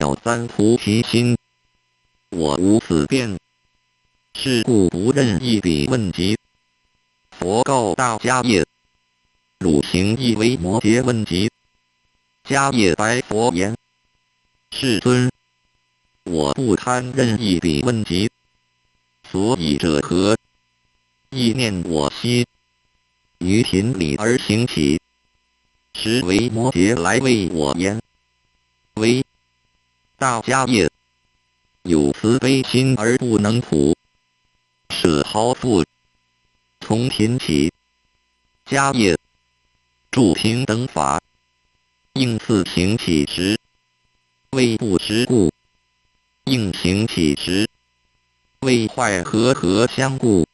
藐三菩提心。我无此变，是故不任一笔问疾。佛告大迦叶：汝行亦为摩诘问疾。迦叶白佛言：世尊，我不贪任一笔问疾，所以者何？意念我昔于贫里而行起，时为摩诘来谓我言：为大迦叶，有慈悲心而不能普，舍豪富，从贫起。迦叶，住平等法，应次行起时，为不实故；应行起时，为坏和相故；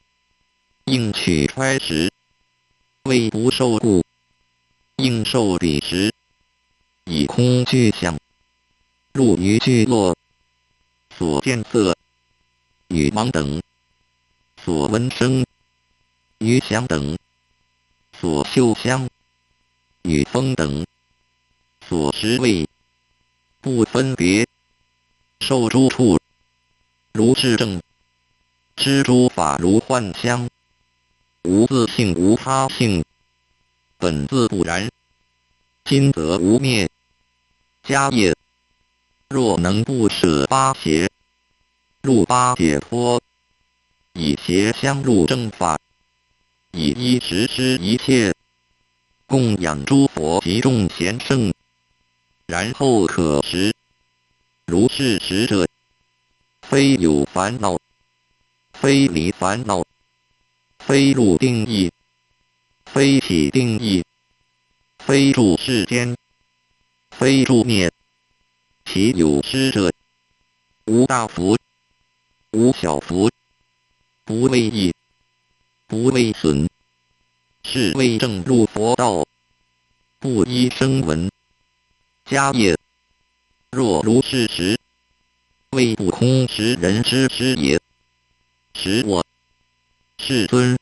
应取揣时，为不受故；应受彼时，以空具象，入于聚落，所见色与盲等，所闻声与响等，所嗅香与风等，所食味不分别，受诸处如是正，知诸法如幻相，无自性无他性，本自不然，今则无灭。迦叶，若能不舍八邪，入八解脱，以邪相入正法，以一实施一切，供养诸佛及众贤圣，然后可食。如是食者，非有烦恼，非离烦恼，非入定意，非起定意，非住世间，非住灭。其有失者，无大福，无小福，不为益，不为损，是谓正入佛道，不依声闻。迦叶，若如是时，谓不空时人之师也。时我世尊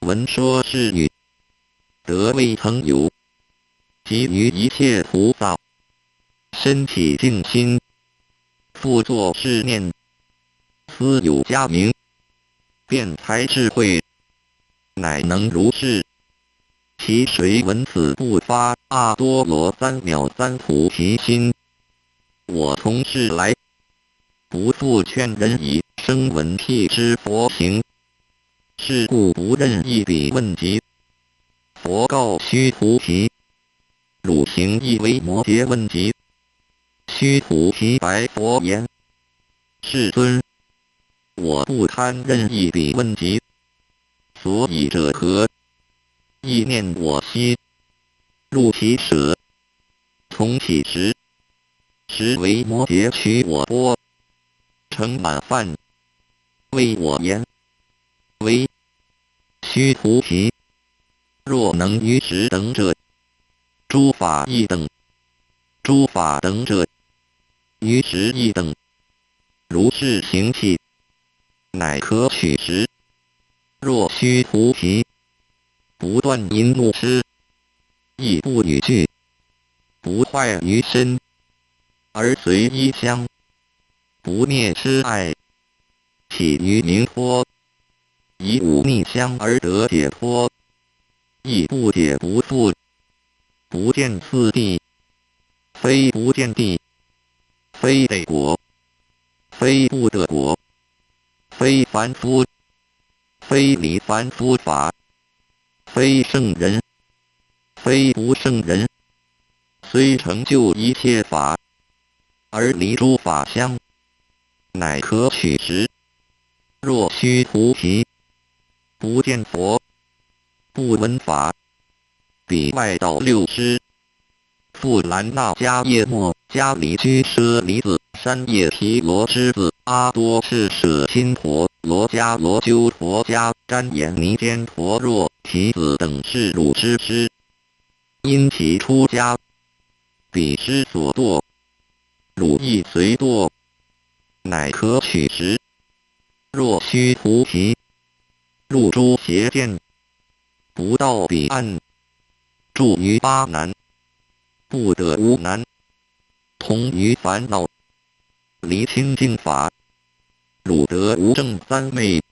闻说是语，得未曾有，及于一切菩萨，身体净心，复作是念，思有佳名，辩才智慧，乃能如是。其谁闻此不发阿多罗三藐三菩提心？我从是来，不复劝人以声闻辟支佛行，是故不任一笔问疾。佛告须菩提：汝行亦为摩诘问疾。须菩提白佛言：世尊，我不贪任一笔问疾，所以者何？意念我昔入其舍，从起时，时为摩诘取我钵，盛满饭，谓我言：为须菩提，若能于时等者，诸法亦等；诸法等者，于时亦等。如是行气，乃可取食。若须菩提，不断淫怒痴，亦不语句，不坏于身，而随衣香，不灭痴爱，起于明脱，以五逆香而得解脱，亦不解不复，不见次第，非不见地，非得果，非不得果，非凡夫，非离凡夫法，非圣人，非不圣人，虽成就一切法，而离诸法相，乃可取食。若须菩提，不见佛，不闻法，彼外道六师，富兰那迦叶末迦离居舍离子山叶毗罗之子阿多赤舍亲婆罗迦罗鸠陀迦旃延尼坚陀若提子等是汝之师，因其出家，彼师所堕，汝亦随堕，乃可取食。若须菩提，入诸邪见，不到彼岸，住于巴南，不得无难，同于烦恼，离清净法，汝得无正三昧，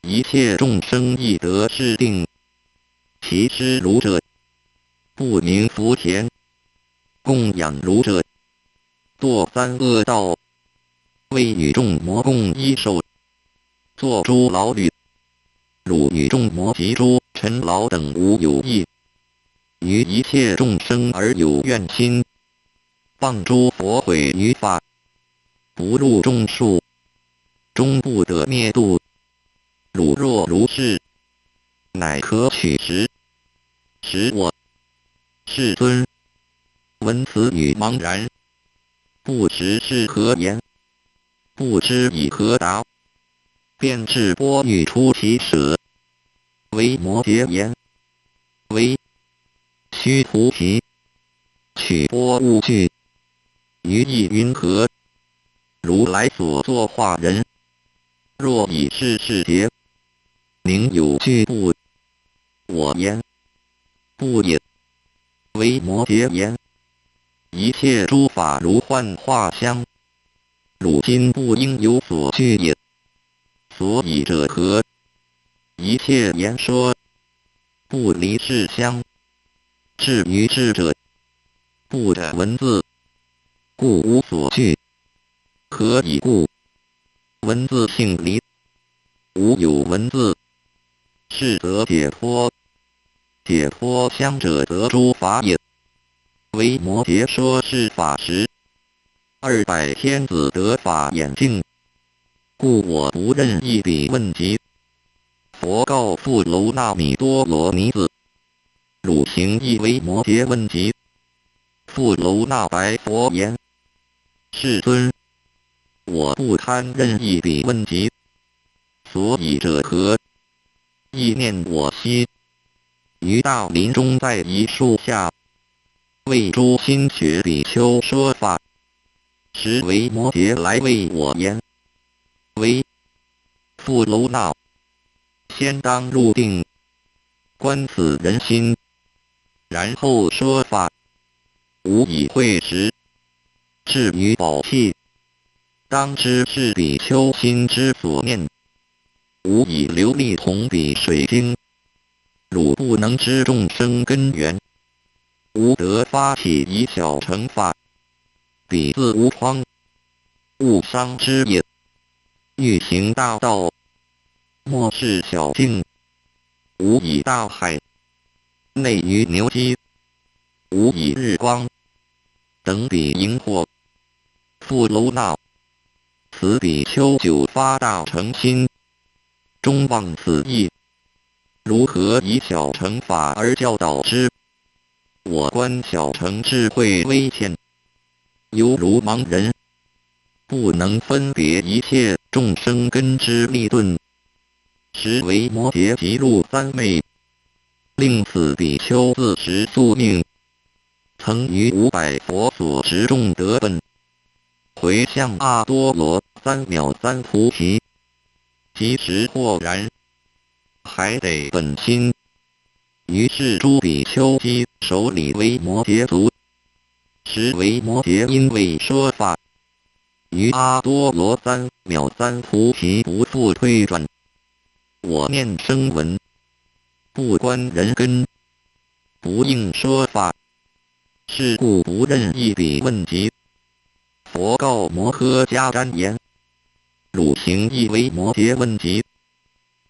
一切众生亦得是定。其师汝者，不明福田；供养汝者，堕三恶道。为与众魔共一手，作诸牢狱。汝与众魔及诸尘劳等无有异，于一切众生而有怨心，谤诸佛毁于法，不入众数，终不得灭度。汝若如是，乃可取时。使我世尊闻此语茫然，不识是何言，不知以何答，便至钵欲出其舍，为摩诘言：为须菩提，取钵勿惧，于意云何？如来所作化人，若以是世劫，宁有惧怖？我言：不也。为摩诘言：一切诸法如幻化相，汝今不应有所惧也。所以者何？一切言说，不离事相。至于智者，不得文字，故无所惧。何以故？文字性离，无有文字，是则解脱。解脱相者得诸法也。为摩诘说是法时，200天子得法眼净，故我不任一笔问及。佛告富楼那弥多罗尼子：汝行亦为摩诘问及。富楼那白佛言：世尊，我不贪任一笔问及。所以者何？意念我昔于大林中在一树下，为诸心学比丘说法，时为摩诘来为我言：为富楼那，先当入定，观此人心，然后说法。无以会时，至于宝器，当知是比丘心之所念。无以流利同比水晶，汝不能知众生根源，无得发起以小乘法，彼自无窗，勿伤之也。欲行大道，莫视小径，无以大海，内于牛鸡，无以日光，等彼荧惑。富楼那，此比丘久发大乘心，终忘此意，如何以小乘法而教导之？我观小乘智慧微浅，犹如盲人，不能分别一切众生根之利钝。时为摩诘即入三昧，令此比丘自食宿命，曾于500佛所执众得本，回向阿多罗3藐三菩提，即时豁然，还得本心。于是诸比丘悉手礼为摩诘足。时为摩诘因为说法，于阿多罗3藐三菩提不复退转。我念声闻，不观人根，不应说法，是故不任一笔问及。佛告摩诃迦旃延：汝行亦为摩诘问及。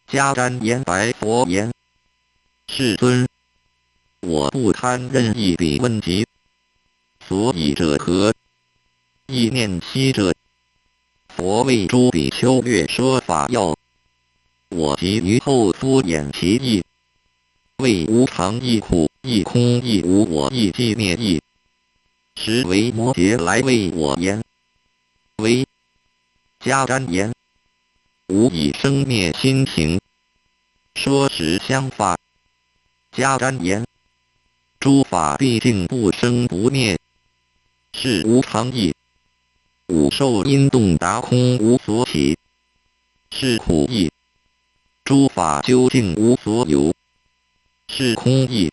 迦旃延白佛言：世尊，我不贪任一笔问及。所以者何？意念昔者，佛为诸比丘略说法要，我即于后敷衍其意，为无常亦苦亦空亦无我亦寂灭亦。时为摩诘来为我言：为迦旃延，无以生灭心行，说实相法。迦旃延：诸法毕竟不生不灭，是无常义。五受因动达空无所起，是苦义。诸法究竟无所有，是空义。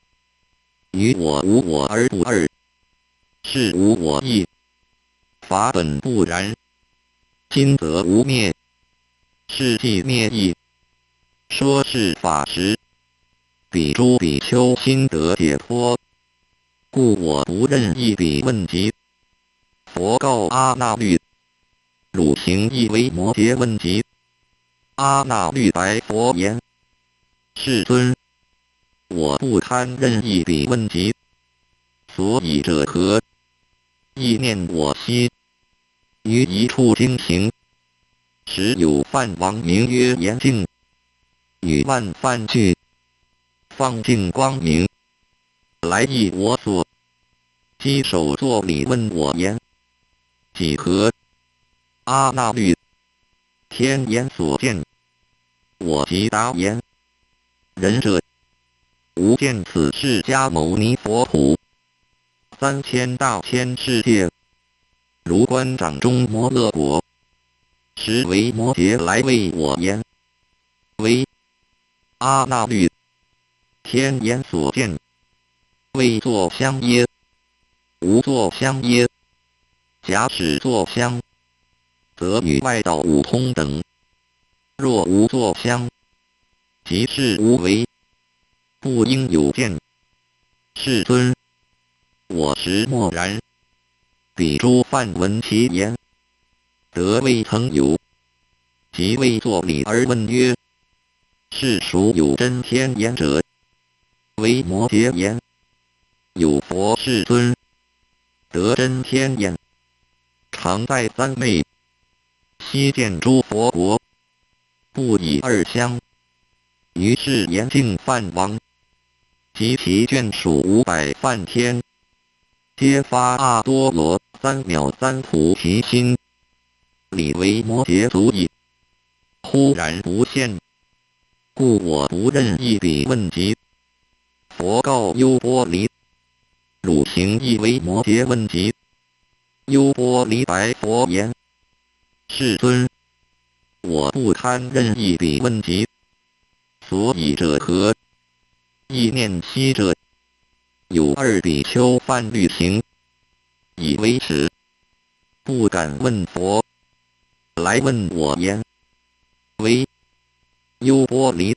于我无我而不二，是无我义。法本不然，今则无灭，是即灭义。说是法时，彼诸比丘心得解脱，故我不任意彼问及。佛告阿那律：汝行亦为摩诘问及。阿那律白佛言：世尊，我不贪任意彼问及，所以者何？意念我昔于一处经行，时有梵王名曰严净，与万梵俱，放净光明，来诣我所，稽首作礼问我言：几何？阿那律：天眼所见。我即答言：仁者，吾见此释迦牟尼佛土3000大千世界，如观掌中摩勒果，实为摩诘来为我言：为阿那律，天眼所见，未作香耶？无作香耶？假使作香，则与外道五通等；若无作香，即是无为，不应有见。世尊，我实默然。彼诸梵闻其言，得未曾有，即未作礼而问曰：是属有真天眼者？为摩诘言：有佛世尊，得真天眼，常在三昧，悉见诸佛国，不以二相。于是严净梵王及其眷属500梵天，皆发阿多罗3藐3菩提心，礼为摩诘足矣。忽然不现，故我不任意彼问及。佛告优波离：汝行亦为摩诘问及。优波离白佛言：世尊，我不贪任意彼问及，所以者何？意念昔者，有2比丘犯律行，以为耻，不敢问佛，来问我言：为优波离，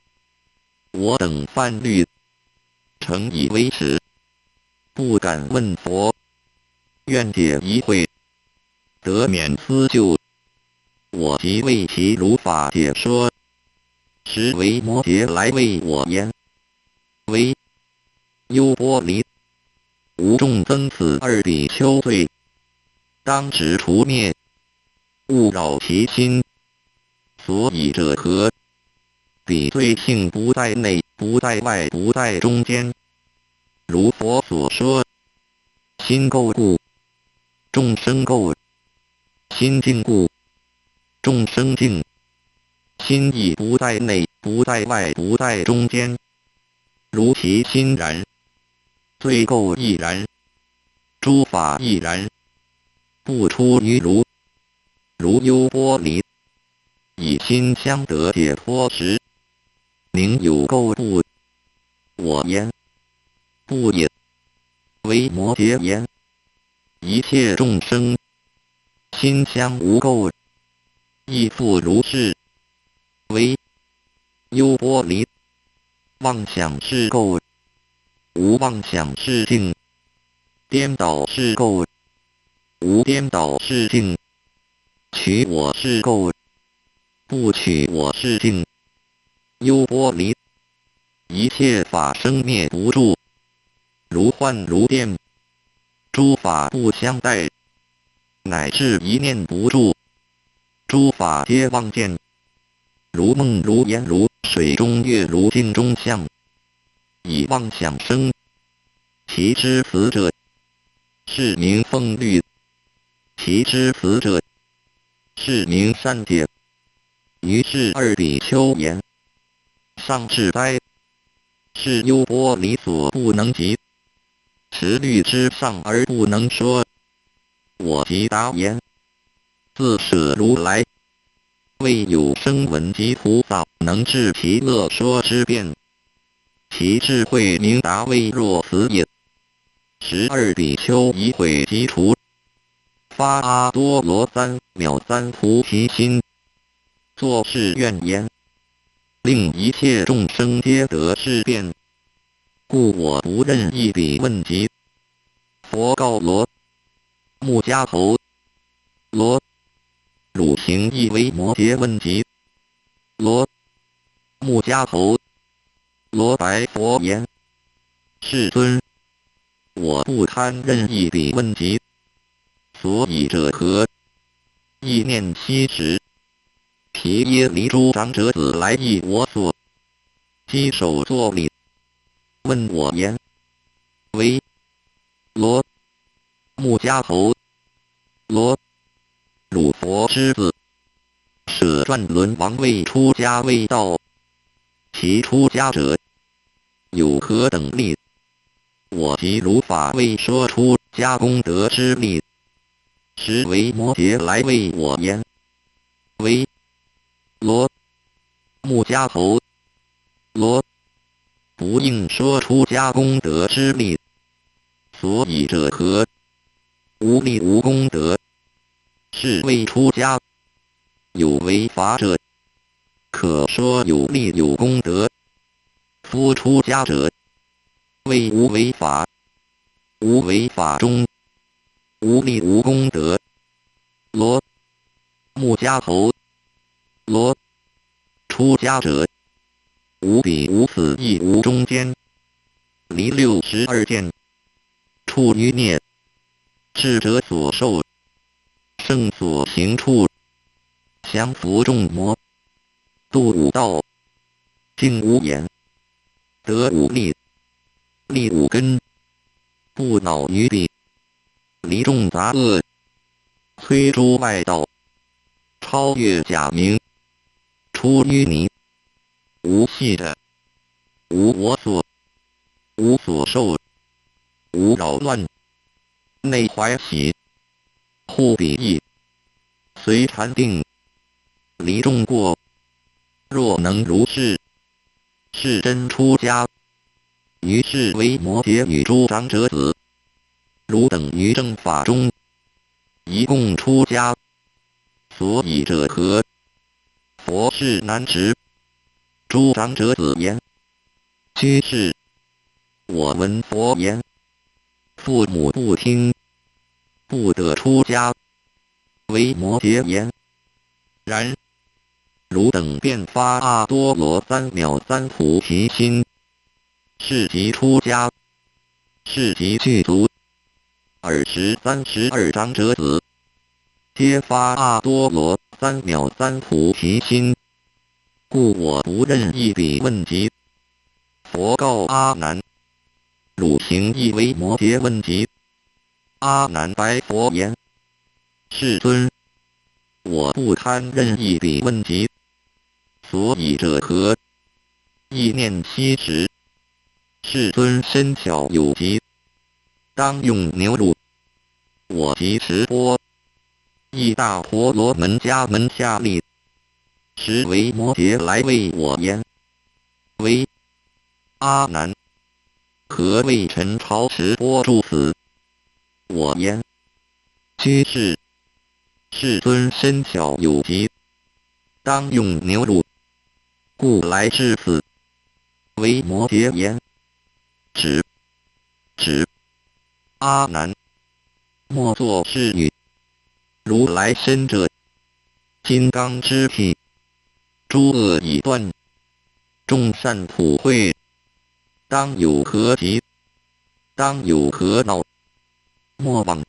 我等犯律，诚以为耻，不敢问佛，愿解疑会，得免思究。我即为其如法解说，实为摩诘来为我言：为优波离，吾众增此2比丘罪，当执除灭，勿扰其心。所以者何？彼罪性不在内，不在外，不在中间。如佛所说，心垢故，众生垢；心净故，众生净。心亦不在内，不在外，不在中间。如其心然，罪垢亦然，诸法亦然，不出于如。如优波离，以心相得解脱时，名有垢不？我言：不也。为摩诘言：一切众生，心相无垢，亦复如是。为优波离，妄想是垢，无妄想是净；颠倒是垢，无颠倒是净；取我是垢，不取我是净。优波离，一切法生灭不住，如幻如电，诸法不相待，乃至一念不住，诸法皆妄见。如梦如言如水中月如镜中像，以妄想生，其知此者，是名凤律；其知此者，是名善解。于是2比丘言：上至哉！是优波离所不能及，持律之上而不能说。我即答言：自舍如来，未有声闻及菩萨能治其乐说之辩，其智慧明达未若此也。12比丘疑悔即除。发阿多罗三藐三菩提心，作是愿言，令一切众生皆得是变，故我不任一笔问及。佛告罗目迦头：罗，汝行亦为摩诘问及。罗目迦头：罗白佛言：世尊，我不贪任一笔问及，所以者何？意念息时，毗耶离诸长者子来诣我所，稽首作礼，问我言：为罗目迦头：罗，汝佛之子，舍转轮王位出家为道，其出家者有何等力？我即如法为说出家功德之力，实为摩诘来为我言。为罗目迦头：罗，不应说出家功德之力，所以者何？无力无功德，是为出家。有为法者，可说有力有功德。夫出家者，谓无为法。无为法中，无力无功德。罗目迦头：罗，出家者，无彼无此亦无中间，离62见，处于涅。智者所受，圣所行处，降伏众魔，度五道，静无言，得五力，力五根，不恼于彼，离众杂恶，摧诸外道，超越假名，出淤泥，无系的，无我所，无所受，无扰乱，内怀喜，护彼意，随禅定，离众过。若能如是，是真出家。于是为摩诘与诸长者子，汝等于正法中，一共出家。所以者何？佛是难执。诸长者子言：居士，我闻佛言，父母不听，不得出家。为摩诘言：然。汝等便发阿多罗三藐三菩提心，是即出家，是即具足。尔时32长者子，皆发阿多罗三藐三菩提心，故我不任一笔问及。佛告阿难：汝行亦为摩诘问及。阿难白佛言：世尊，我不贪任一笔问及，所以者何？意念息时，世尊身巧有疾，当用牛乳。我即持钵，亦大婆罗门家门下立，时为摩诘来为我言：为阿难，何为臣朝持钵住此？我言：居士，世尊身巧有疾，当用牛乳，故来至此。为摩诘言：止。阿难，莫作是语。如来身者，金刚之体，诸恶已断，众善普惠，当有何疾？当有何恼？莫忘。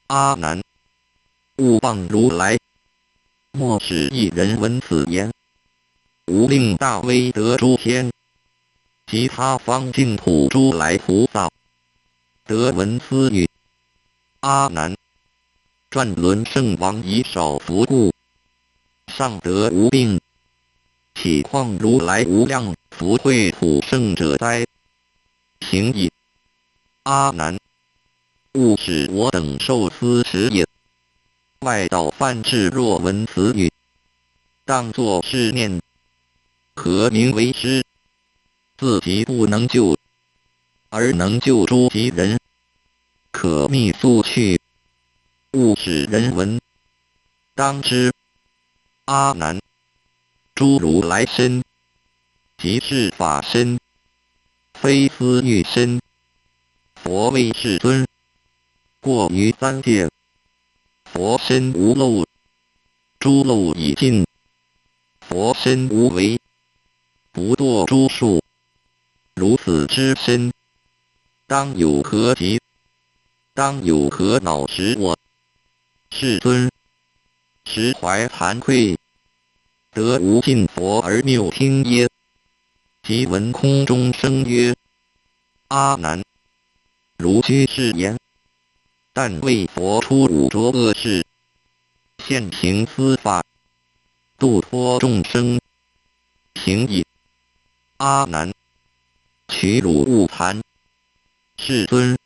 阿难，勿忘如来。莫使一人闻此言，无令大威德诸天，及他方净土诸来菩萨，得闻斯语。阿难，转轮圣王以少福故，尚得无病，岂况如来无量福慧普胜者哉？行矣。阿难，勿使我等受斯持也。外道犯智若闻此语，当作是念：何名为师？自己不能救，而能救诸己人，可觅速去。勿使人闻。当知阿难，诸如来身，即是法身，非思欲身。佛谓世尊，过于三界，佛身无漏，诸漏已尽。佛身无为，不堕诸数。如此之身，当有何急？当有何恼使我？世尊，实怀惭愧，得无尽佛而谬听耶？即闻空中声曰：阿难，如居士言，但为佛出五浊恶世，现行司法，度脱众生，行矣。阿难，取汝勿谈。世尊，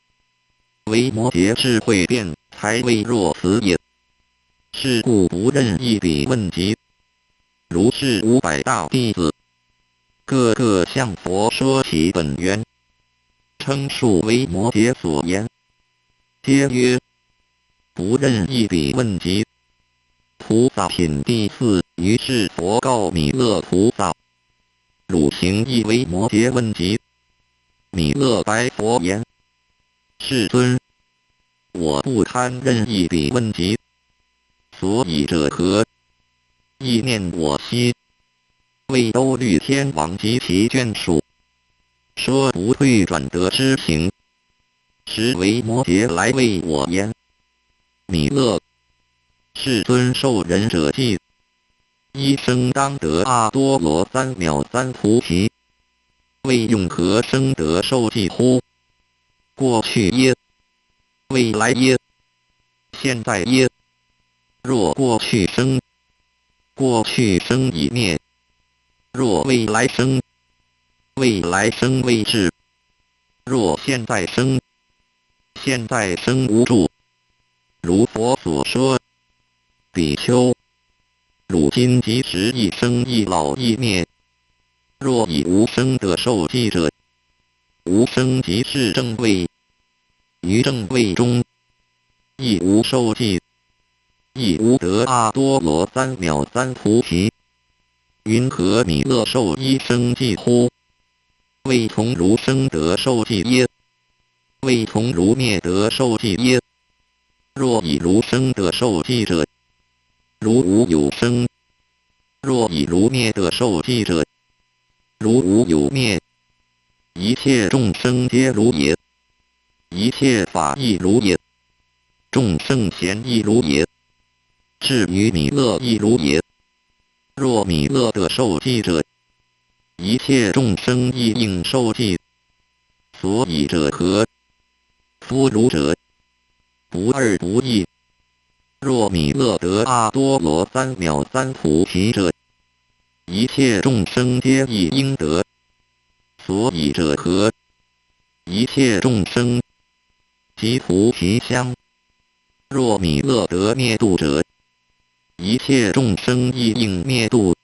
为摩诘智慧辩，才为若此也。是故不任一笔问及。如是500大弟子，个个向佛说其本源，称述为摩诘所言，皆曰：不任一笔问及。菩萨品第4。于是佛告弥勒菩萨：汝行亦为摩诘问及。弥勒白佛言：世尊，我不堪任一笔问及。所以者何？意念我昔为兜率天王及其眷属，说不退转得之行，实为摩诘来为我言。弥勒，世尊受人者记，一生当得阿多罗3藐3菩提，为用何生得受记乎？过去耶？未来耶？现在耶？若过去生，过去生已灭；若未来生，未来生未至；若现在生，现在生无住。如佛所说，比丘，汝今即时一生一老一灭。若以无生得受记者，无生即是正位，于正位中，亦无受记，亦无得阿多罗3藐3菩提。云何弥勒受一生记乎？未从如生得受记耶？未从如灭得受记耶？若以如生得受记者，如无有生；若以如灭得受记者，如无有灭。一切众生皆如也，一切法亦如也，众圣贤亦如也，至于弥勒亦如也。若弥勒得受记者，一切众生亦应受记。所以者何？夫汝者，不二不异。若弥勒得阿多罗3藐3菩提者，一切众生皆亦应得。所以者何？一切众生即菩提香。若弥勒得灭度者，一切众生亦应灭度。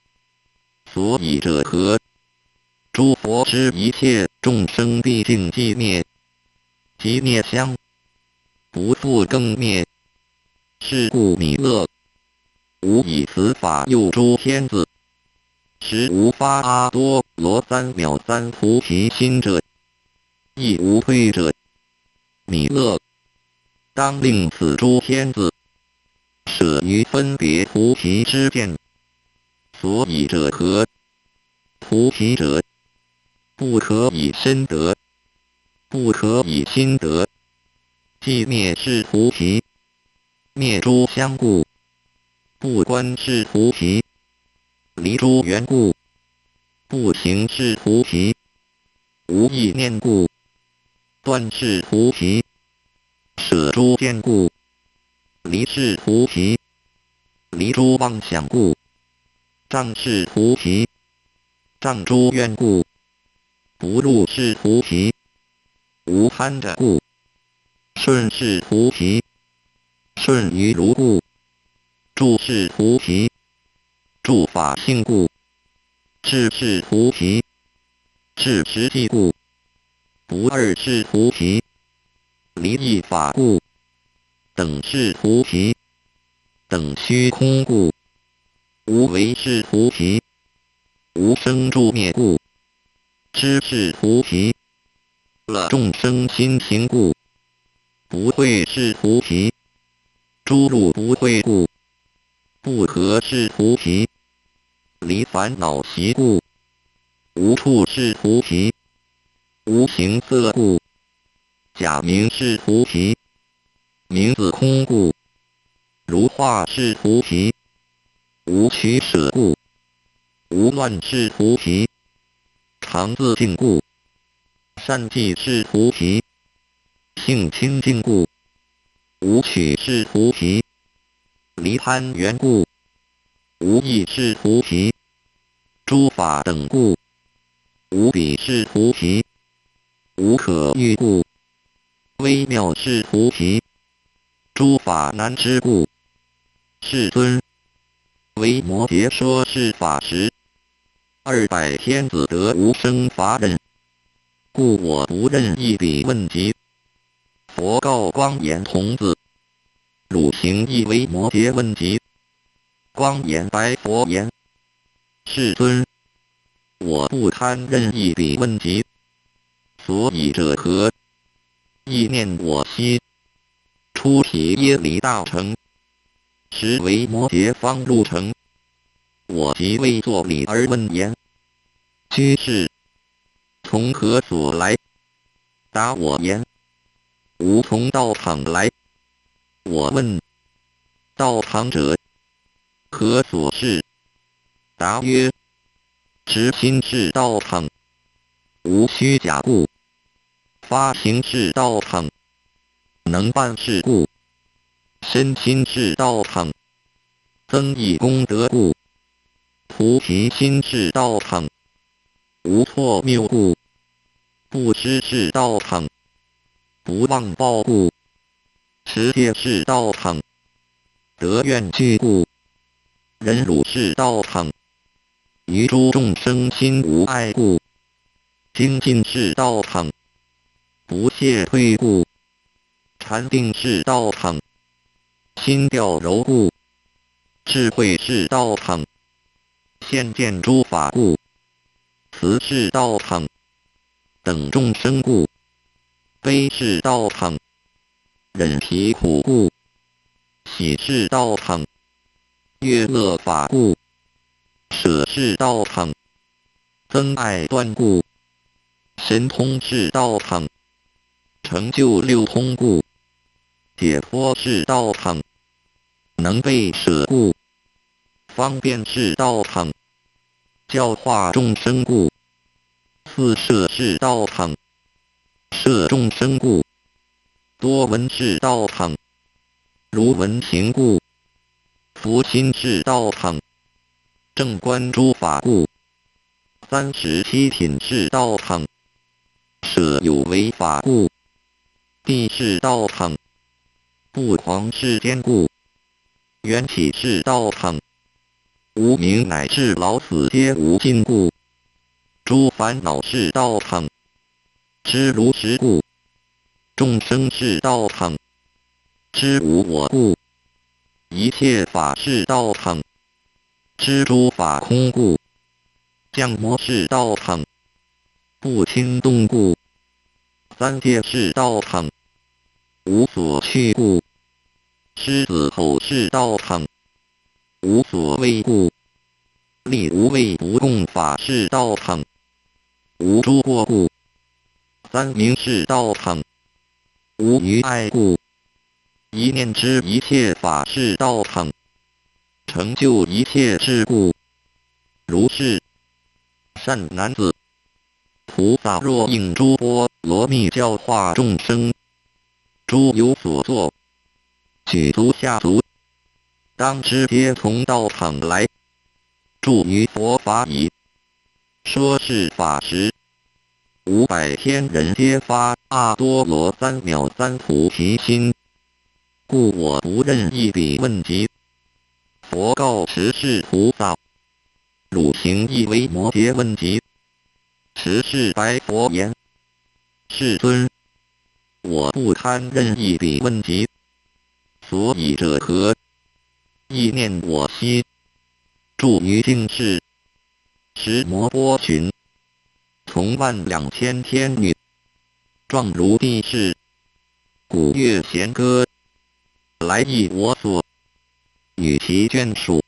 所以者何？诸佛知一切众生毕竟寂灭，即灭香，不复更灭。是故弥勒无以此法诱诸天子，实无发阿多罗3藐3菩提心者，亦无退者。弥勒当令此诸天子舍于分别菩提之见。所以者何？菩提者，不可以身得，不可以心得。既灭是菩提，灭诸相故，不观是菩提，离诸缘故，不行是菩提，无意念故，断是菩提，舍诸见故，离是菩提，离诸妄想故，障是菩提，障诸愿故，不入是菩提，无贪着故，顺是菩提，顺于如故，住是菩提，住法性故，智是菩提，智实际故，不二是菩提，离异法故，等是菩提，等虚空故；无为是菩提，无生住灭故；知是菩提，了众生心行故；不会是菩提，诸路不会故；不可是菩提，离烦恼习故；无处是菩提，无形色故；假名是菩提，名字空故；如画是菩提，无取舍故；无乱是菩提，常自净故；善记是菩提，性清净故；无取是菩提，离贪缘故；无义是菩提，诸法等故；无比是菩提，无可喻故；微妙是菩提，诸法难知故。世尊，为摩诘说是法时，200天子得无生法忍，故我不任一笔问及。佛告光颜童子：汝行亦为摩诘问及。光颜白佛言：世尊，我不堪任一笔问及，所以者何？意念我昔出体耶离大城，时为摩诘方入城，我即为作礼而问言：居士，从何所来？答我言：吾从道场来。我问：道场者何所是？答曰：执心是道场，无虚假故；发行是道场，能办事故；身心是道场，增益功德故；菩提心是道场，无错谬故；不知是道场，不忘报故；持戒是道场，得愿具故；忍辱是道场，于诸众生心无爱故；精进是道场，不懈退故；禅定是道场，心调柔故；智慧是道场，现见诸法故；慈是道场，等众生故；悲是道场，忍疲苦故；喜是道场，悦乐法故；舍是道场，增爱断故；神通是道场，成就六通故；解脱是道场，能被舍故；方便是道场，教化众生故；四摄是道场，摄众生故；多闻是道场，如闻行故；福心是道场，正观诸法故；37品是道场，舍有为法故；地是道场，不狂世间故；缘起是道场，无明乃至老死皆无尽故；诸烦恼是道场，知如实故；众生是道场，知无我故；一切法是道场，知诸法空故；降魔是道场，不轻动故；三界是道场，无所去故；狮子吼是道场，无所畏故；力无畏不共法是道场，无诸过故；三明是道场，无余碍故；一念知一切法是道场，成就一切智故。如是，善男子，菩萨若应诸波罗蜜教化众生，诸有所作，举足下足，当知皆从道场来，住于佛法已。说是法时，500天人皆发阿多罗三藐三菩提心，故我不任一笔问及。佛告持世菩萨：汝行亦为摩诘问及。持世白佛言：世尊，我不堪任一笔问及。所以者何？意念我心，住于经世，识摩波群，从12000天女，状如地势，鼓乐弦歌，来意我所，与其眷属，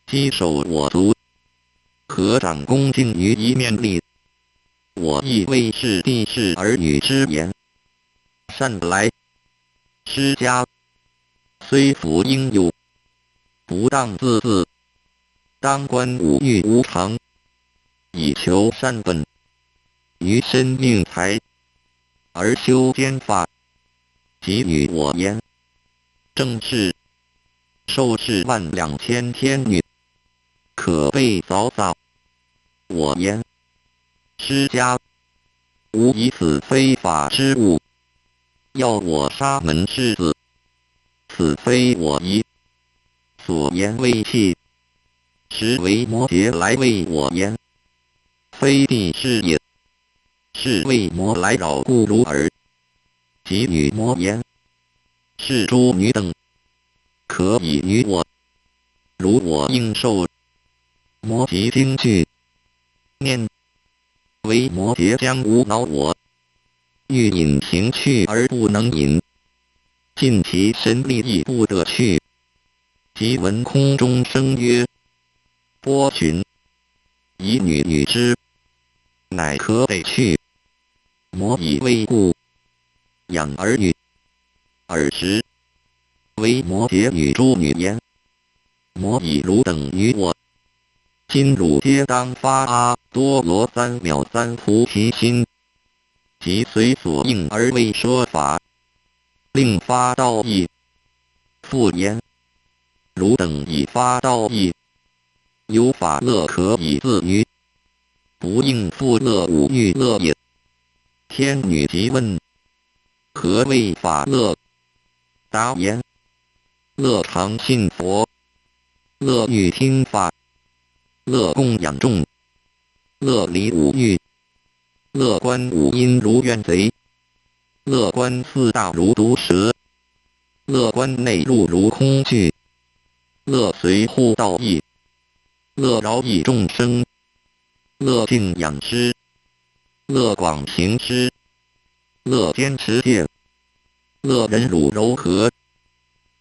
稽首我足，合掌恭敬于一面立。我亦为是地势而与之言。善来，施家，虽福应有，不当自恣，当观五欲无常，以求善本，于身命财，而修兼法，即与我言，正是受是12000天女，可备早早。我言，施家，吾以此非法之物，要我杀门世子，此非我宜。所言未弃，实为摩羯来为我言，非地是也，是为魔来扰故如耳。即与魔言，是诸女等，可以于我，如我应受。魔即惊惧，念为摩羯将无恼我，欲引行去而不能引，尽其神力亦不得去。即闻空中声曰：波群，以女与之，乃可得去。魔以为故，养儿女。尔时，为摩羯与诸女言：魔以汝等于我，今汝皆当发阿多罗3藐3菩提心，即随所应而为说法，令发道义。复言：汝等已发道义，有法乐可以自娱，不应复乐五欲乐也。天女即问：何谓法乐？答言：乐常信佛，乐欲听法，乐供养众，乐离五欲，乐观五阴如怨贼，乐观四大如毒蛇，乐观内入如空惧，乐随护道义，乐饶益众生，乐敬仰师，乐广行施，乐坚持戒，乐忍辱柔和，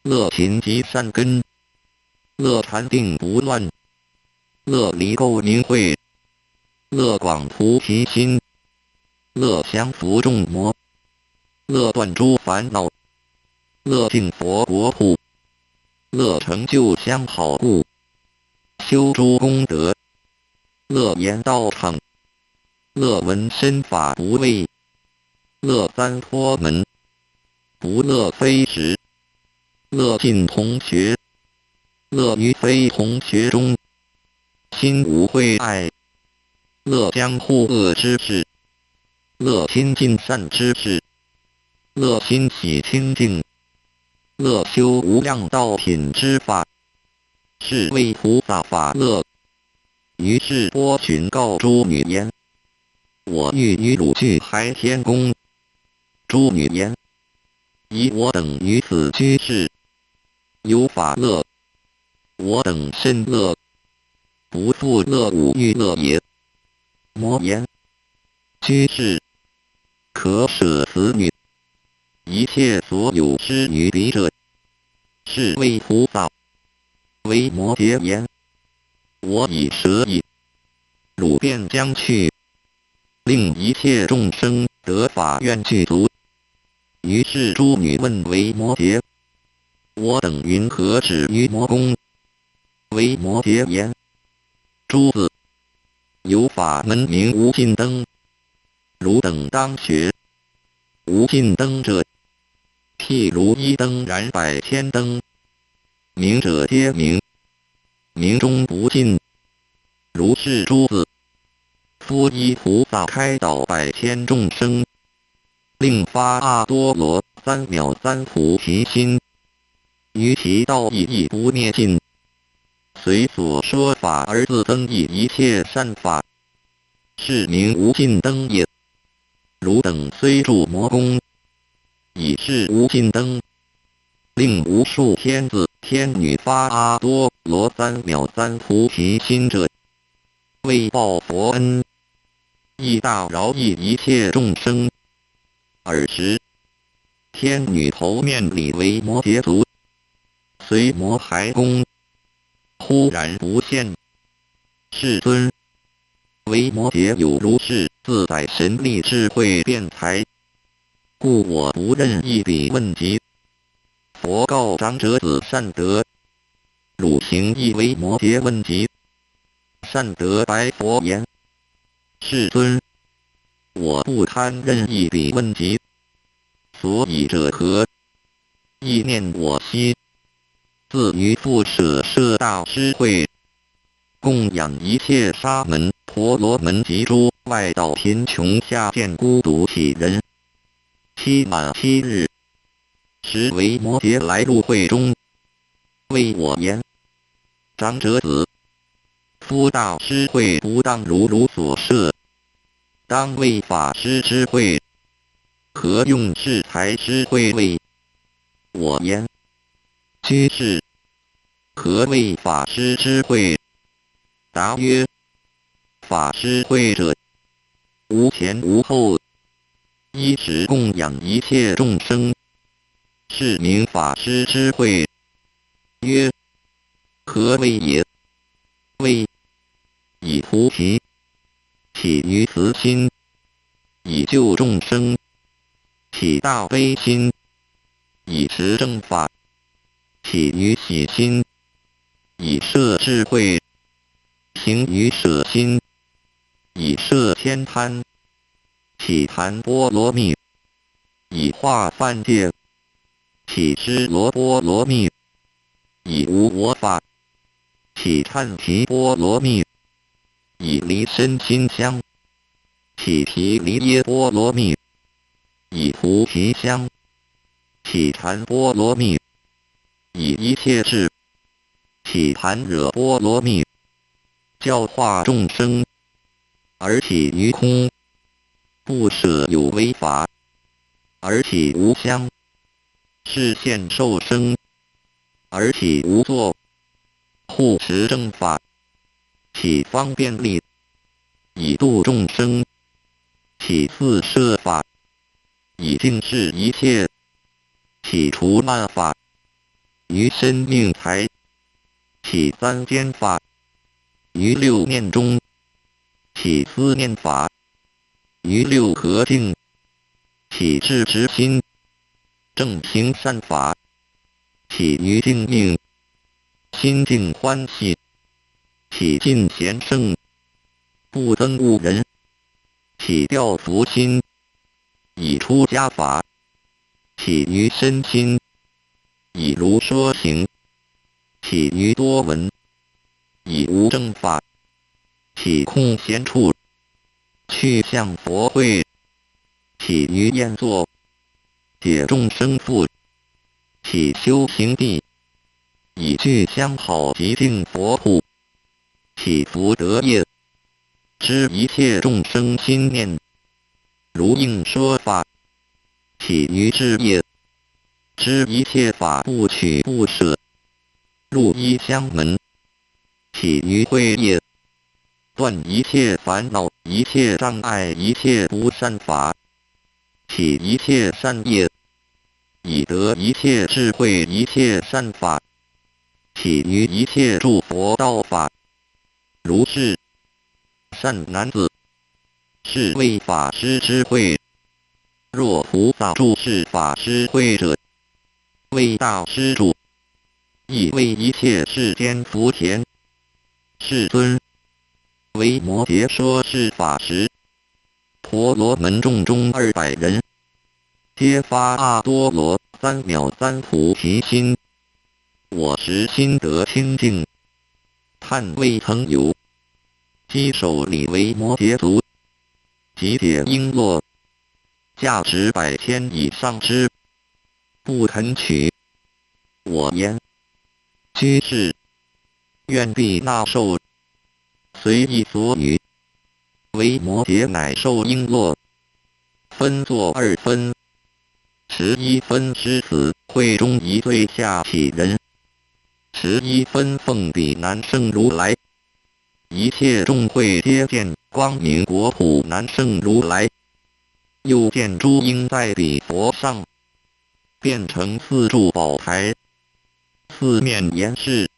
乐勤积善根，乐禅定不乱，乐离垢明慧，乐广菩提心，乐降伏众魔，乐断诸烦恼，乐尽佛国土，乐成就相好故，修诸功德，乐言道场，乐闻身法不畏，乐三托门，不乐非时，乐尽同学，乐于非同学中，心无秽爱，乐将护恶之事，乐亲近善之事，乐心喜清净，乐修无量道品之法，是为菩萨法乐。于是波旬告诸女言：我欲与汝俱海天宫。诸女言：以我等于此居士，有法乐，我等甚乐，不复乐五欲乐也。魔言：居士，可舍此女，一切所有施于彼者，是为菩萨。为摩诘言：我已舍矣，汝便将去，令一切众生得法愿具足。于是诸女问为摩诘：我等云何止于魔宫？为摩诘言：诸子，有法门名无尽灯，汝等当学。无尽灯者，譬如一灯燃百千灯，明者皆明，明中不尽。如是诸子，复依菩萨开导百千众生，令发阿多罗3藐3菩提心，于其道义亦不灭尽，随所说法而自增益一切善法，是名无尽灯也。汝等虽住魔宫，已是无尽灯，令无数天子天女发阿多罗三藐三菩提心者，为报佛恩，亦大饶益一切众生。尔时，天女头面礼为摩羯族，随摩孩宫，忽然不现。世尊，为摩羯有如是自在神力智慧辩才，故我不任一笔问及。佛告长者子善德：汝行亦为摩羯问及。善德白佛言：世尊，我不贪任一笔问及，所以者何？意念我昔自于复舍舍大师会，供养一切沙门、婆罗门及诸外道贫穷下贱孤独体人。期满7日，时为摩羯来入会中，为我言：长者子，夫大师会不当如汝所设，当为法师之会，何用是才师会位？我言：居士，何谓法师之会？答曰：法师会者，无前无后，依时供养一切众生，是名法师之会。曰：何谓也？谓以菩提起于慈心，以救众生；起大悲心，以持正法；起于喜心，以摄智慧；行于舍心，以摄天贪；起檀波罗蜜，以化犯戒；起尸罗波罗蜜，以无我法；起忏提波罗蜜，以离身心相；起提离耶波罗蜜，以菩提相；起禅波罗蜜，以一切智；起盘惹波罗蜜，教化众生；而起于空，不舍有为法；而起无相，是现受生；而起无作，护持正法；起方便力，以度众生；起四摄法，以净示一切；起除慢法，于生命财；起三间法，于六念中；起思念法，于六合境；起智执心，正行善法；起于净命，心净欢喜；起尽贤圣，不憎恶人；起调伏心，以出家法；起于身心，以如说行；起于多闻，以无正法；起空闲处，去向佛会；起于宴坐，解众生缚；起修行地，以具相好极净佛土；起福德业，知一切众生心念，如应说法；起于智业，知一切法不取不舍，入一香门；起于慧业，断一切烦恼、一切障碍、一切不善法；起一切善业，以得一切智慧、一切善法；起于一切诸佛道法。如是，善男子，是为法师之会。若菩萨住是法师会者，为大施主，亦为一切世间福田。世尊，为摩羯说是法时，婆罗门众中200人，皆发阿多罗三藐三菩提心。我时心得清净，叹未曾有。稽首礼为摩羯族，即解璎珞，价值100千以上之，不肯取。我言：居士，愿必纳受。随意所语，为摩羯乃受璎珞，分作2分，持一分诗词，会中一对下启人。持一分奉彼南圣如来，一切众会皆见光明国土南圣如来。又见诸鹰在彼佛上，变成四柱宝台，四面严饰，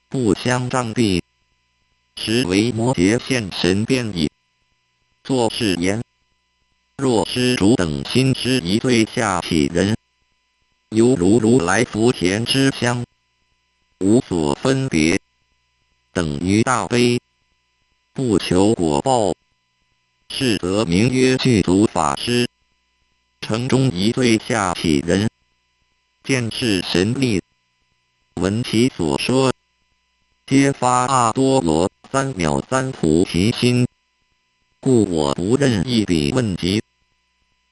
不相障蔽，实为摩羯现神变矣。作是言：若施主等心施一对下启人，犹如如来福田之香，无所分别，等于大悲，不求果报，是则名曰具足法师。城中一对下启人，见是神力，闻其所说，皆发阿多罗三藐三菩提心。故我不任一笔问及。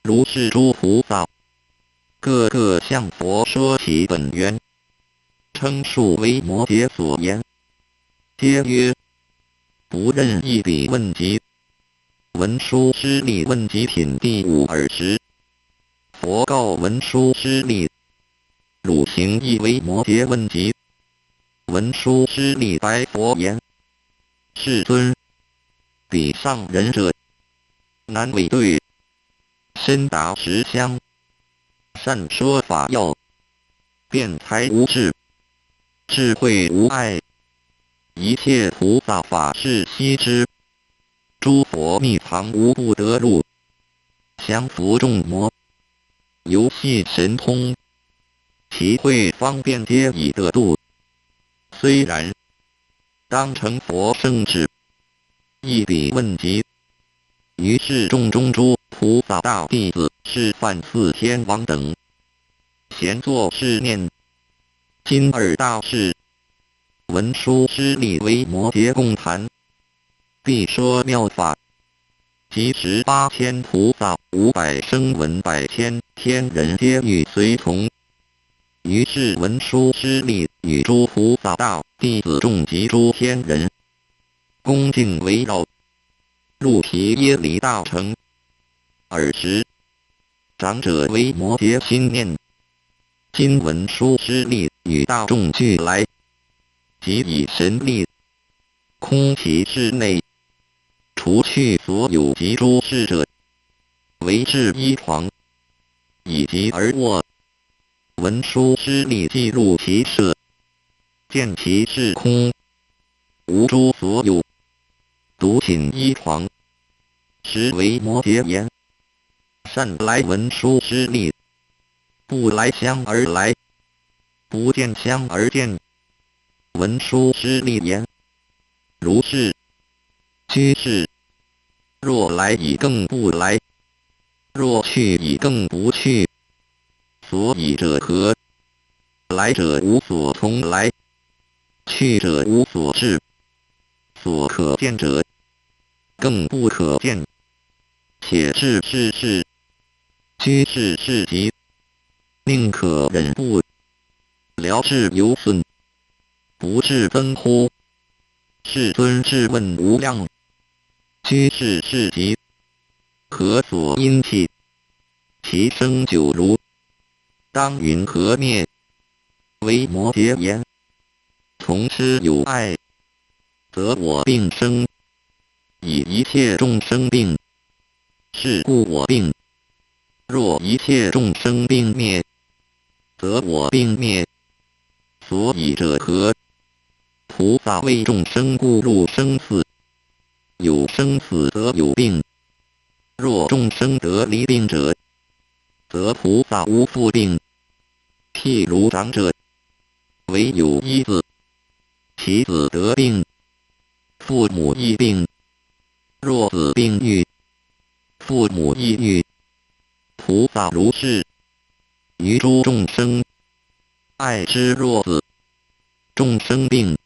如是诸菩萨，个个向佛说其本源，称述为摩羯所言，皆曰：不任一笔问及。文殊师利问及品第五耳时，佛告文殊师利：汝行亦为摩羯问及。文殊师利白佛言：世尊，彼上人者，难为对，深达实相，善说法要，辩才无智，智慧无碍，一切菩萨法事悉知，诸佛秘藏无不得入，降伏众魔，游戏神通，其慧方便皆已得度。虽然，当成佛圣旨，一笔问及。于是众中诸菩萨大弟子示范四天王等，闲坐是念。今二大事，文殊师利为摩羯共谈，必说妙法。即18千菩萨500声闻100千天人皆欲随从。于是文殊师利与诸菩萨大弟子众及诸天人，恭敬围绕，入毗耶离大城。尔时，长者为摩羯心念：今文殊师利与大众俱来，即以神力空其室内，除去所有及诸事者，为置衣床，以及而卧。文殊师利即入其舍，见其室空，无诸所有，独寝衣床。实为摩羯言：善来文殊师利，不来相而来，不见相而见。文殊师利言：如是。居士，若来已更不来，若去已更不去。所以者何？来者无所从来，去者无所至。所可见者，更不可见。且至是事，居士事急，宁可忍不聊至有损，不至增乎？世尊质问无量。居士事急，何所因气？其生久如，当云何灭？为摩羯言：从师有爱，则我病生，以一切众生病，是故我病。若一切众生病灭，则我病灭。所以者何？菩萨为众生故入生死，有生死则有病。若众生得离病者，则菩萨无复病。譬如长者，唯有一子，其子得病，父母亦病。若子病愈，父母亦愈。菩萨如是，于诸众生，爱之若子。众生病，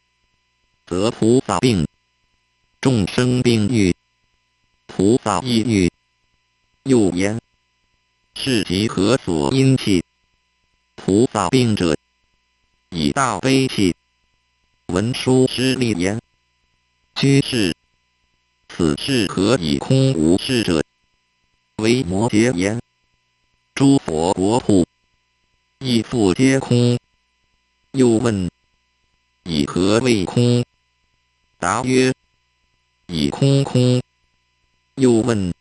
则菩萨病；众生病愈，菩萨亦愈。又言：是即何所因气？菩萨病者，以大悲气。文殊师利言：居士，此事何以空无事者？为摩诘言：诸佛国土，亦复皆空。又问：以何为空？答曰：以空空。又问：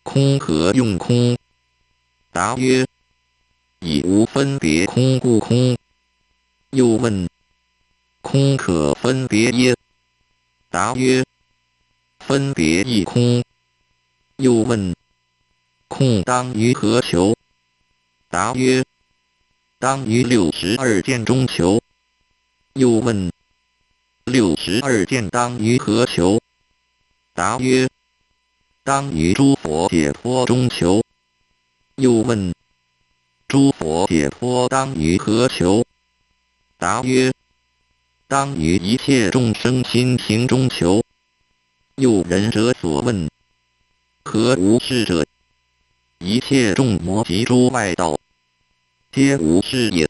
空何用空？答曰：以无分别空故空。又问：空可分别耶？答曰：分别亦空。又问：空当于何求？答曰：当于62见中求。又问：62见当于何求？答曰：当于诸佛解脱中求。又问：诸佛解脱当于何求？答曰：当于一切众生心行中求。又仁者所问：何无事者？一切众魔及诸外道，皆无事也。